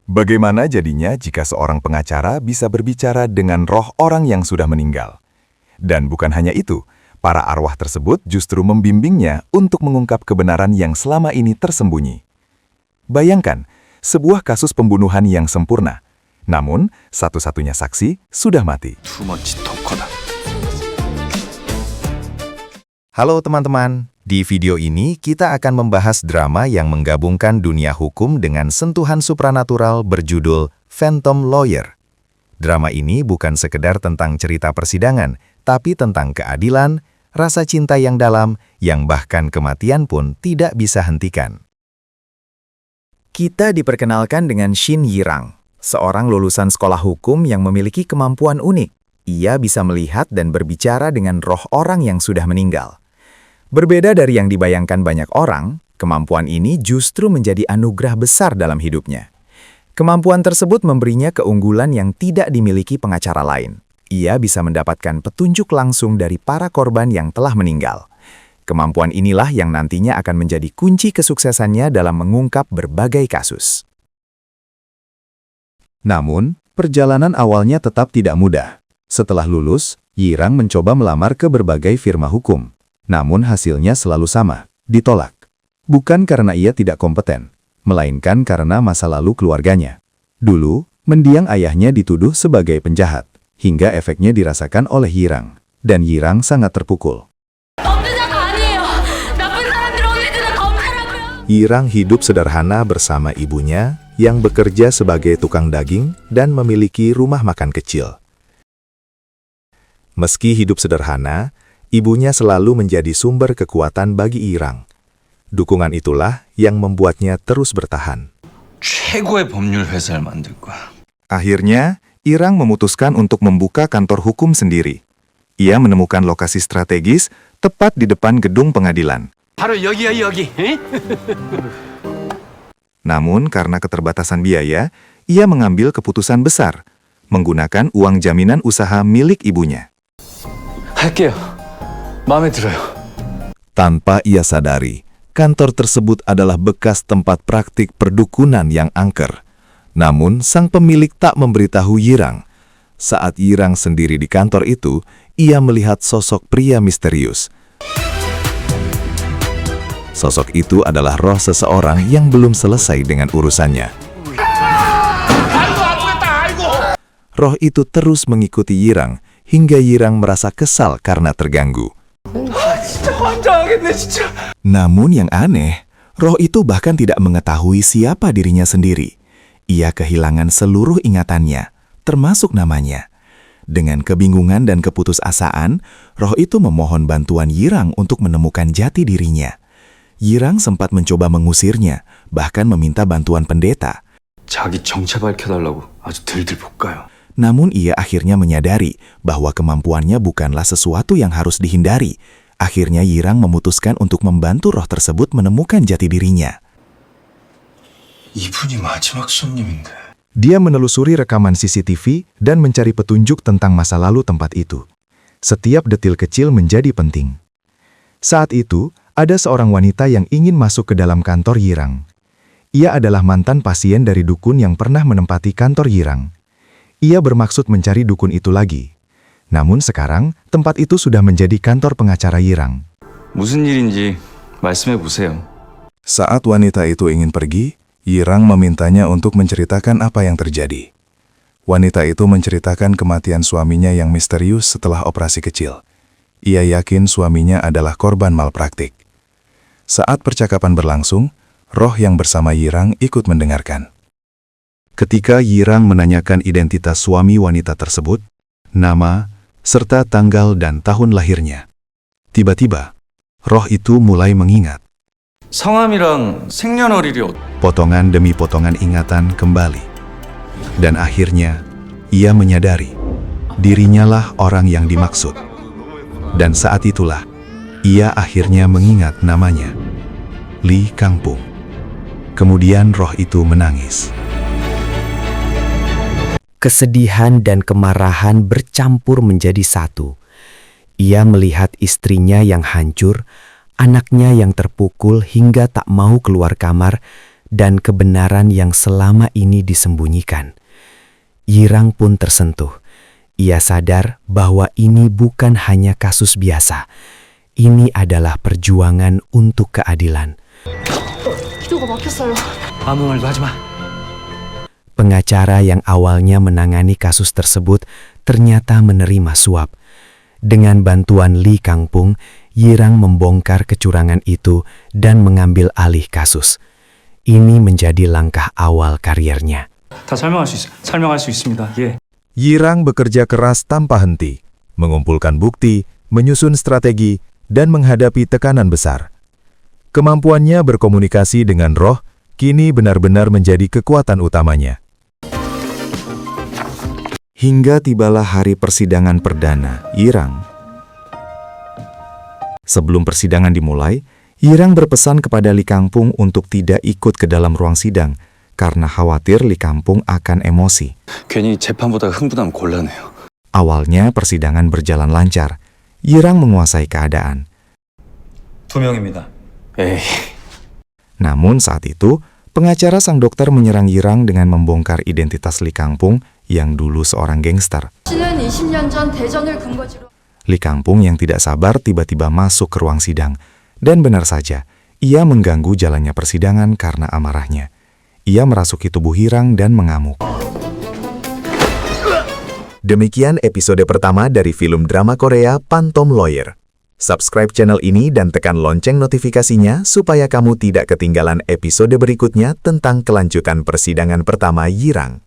Bagaimana jadinya jika seorang pengacara bisa berbicara dengan roh orang yang sudah meninggal? Dan bukan hanya itu, para arwah tersebut justru membimbingnya untuk mengungkap kebenaran yang selama ini tersembunyi. Bayangkan, sebuah kasus pembunuhan yang sempurna, namun satu-satunya saksi sudah mati. Halo teman-teman, di video ini kita akan membahas drama yang menggabungkan dunia hukum dengan sentuhan supranatural berjudul Phantom Lawyer. Drama ini bukan sekedar tentang cerita persidangan, tapi tentang keadilan, rasa cinta yang dalam, yang bahkan kematian pun tidak bisa hentikan. Kita diperkenalkan dengan Shin Yirang, seorang lulusan sekolah hukum yang memiliki kemampuan unik. Ia bisa melihat dan berbicara dengan roh orang yang sudah meninggal. Berbeda dari yang dibayangkan banyak orang, kemampuan ini justru menjadi anugerah besar dalam hidupnya. Kemampuan tersebut memberinya keunggulan yang tidak dimiliki pengacara lain. Ia bisa mendapatkan petunjuk langsung dari para korban yang telah meninggal. Kemampuan inilah yang nantinya akan menjadi kunci kesuksesannya dalam mengungkap berbagai kasus. Namun, perjalanan awalnya tetap tidak mudah. Setelah lulus, Yirang mencoba melamar ke berbagai firma hukum. Namun hasilnya selalu sama, ditolak. Bukan karena ia tidak kompeten, melainkan karena masa lalu keluarganya. Dulu, mendiang ayahnya dituduh sebagai penjahat, hingga efeknya dirasakan oleh Yirang. Dan Yirang sangat terpukul. Yirang hidup sederhana bersama ibunya, yang bekerja sebagai tukang daging dan memiliki rumah makan kecil. Meski hidup sederhana, ibunya selalu menjadi sumber kekuatan bagi Yirang. Dukungan itulah yang membuatnya terus bertahan. 최고의 법률 회사를 만들 거야. Akhirnya, Yirang memutuskan untuk membuka kantor hukum sendiri. Ia menemukan lokasi strategis tepat di depan gedung pengadilan. 바로 여기야, 여기. Namun, karena keterbatasan biaya, ia mengambil keputusan besar, menggunakan uang jaminan usaha milik ibunya. 할게요. 마음에 들어요. Tanpa ia sadari, kantor tersebut adalah bekas tempat praktik perdukunan yang angker. Namun, sang pemilik tak memberitahu Yirang. Saat Yirang sendiri di kantor itu, ia melihat sosok pria misterius. Sosok itu adalah roh seseorang yang belum selesai dengan urusannya. Roh itu terus mengikuti Yirang, hingga Yirang merasa kesal karena terganggu. Namun yang aneh, roh itu bahkan tidak mengetahui siapa dirinya sendiri. Ia kehilangan seluruh ingatannya, termasuk namanya. Dengan kebingungan dan keputusasaan, roh itu memohon bantuan Yirang untuk menemukan jati dirinya. Yirang sempat mencoba mengusirnya, bahkan meminta bantuan pendeta. 자기 정체 밝혀달라고 아주 들들 볶아요. Namun ia akhirnya menyadari bahwa kemampuannya bukanlah sesuatu yang harus dihindari. Akhirnya Yirang memutuskan untuk membantu roh tersebut menemukan jati dirinya. 이분이 마지막 손님인데. Dia menelusuri rekaman CCTV dan mencari petunjuk tentang masa lalu tempat itu. Setiap detil kecil menjadi penting. Saat itu, ada seorang wanita yang ingin masuk ke dalam kantor Yirang. Ia adalah mantan pasien dari dukun yang pernah menempati kantor Yirang. Ia bermaksud mencari dukun itu lagi. Namun sekarang, tempat itu sudah menjadi kantor pengacara Yirang. 무슨 일인지 말씀해 보세요. Saat wanita itu ingin pergi, Yirang memintanya untuk menceritakan apa yang terjadi. Wanita itu menceritakan kematian suaminya yang misterius setelah operasi kecil. Ia yakin suaminya adalah korban malpraktik. Saat percakapan berlangsung, roh yang bersama Yirang ikut mendengarkan. Ketika Yirang menanyakan identitas suami wanita tersebut, nama, serta tanggal dan tahun lahirnya, tiba-tiba, roh itu mulai mengingat. 성함이랑 생년월일이 Potongan demi potongan ingatan kembali. Dan akhirnya, ia menyadari, dirinya lah orang yang dimaksud. Dan saat itulah, ia akhirnya mengingat namanya, Li Kangpung. Kemudian roh itu menangis. Kesedihan dan kemarahan bercampur menjadi satu. Ia melihat istrinya yang hancur, anaknya yang terpukul hingga tak mau keluar kamar, dan kebenaran yang selama ini disembunyikan. Yirang pun tersentuh. Ia sadar bahwa ini bukan hanya kasus biasa. Ini adalah perjuangan untuk keadilan. 기도가 막혔어요. 아무 말도 하지 마. Pengacara yang awalnya menangani kasus tersebut ternyata menerima suap. Dengan bantuan Lee Kangpung, Yirang membongkar kecurangan itu dan mengambil alih kasus. Ini menjadi langkah awal karirnya. 다 설명할 수 있습니다. 예. Yirang bekerja keras tanpa henti, mengumpulkan bukti, menyusun strategi, dan menghadapi tekanan besar. Kemampuannya berkomunikasi dengan roh kini benar-benar menjadi kekuatan utamanya. Hingga tibalah hari persidangan perdana, Yirang. Sebelum persidangan dimulai, Yirang berpesan kepada Lee Kangpung untuk tidak ikut ke dalam ruang sidang karena khawatir Lee Kangpung akan emosi. 괜히 재판보다 흥분하면 곤란해요. Awalnya persidangan berjalan lancar. Yirang menguasai keadaan. 2명입니다. 에이, Namun saat itu, pengacara sang dokter menyerang Yirang dengan membongkar identitas Lee Kangpung yang dulu seorang gangster. 씨는 20년 전 대전을 근거지로 Lee Kangpung yang tidak sabar tiba-tiba masuk ke ruang sidang. Dan benar saja, ia mengganggu jalannya persidangan karena amarahnya. Ia merasuki tubuh Yirang dan mengamuk. Demikian episode pertama dari film drama Korea Phantom Lawyer. Subscribe channel ini dan tekan lonceng notifikasinya supaya kamu tidak ketinggalan episode berikutnya tentang kelanjutan persidangan pertama Yirang.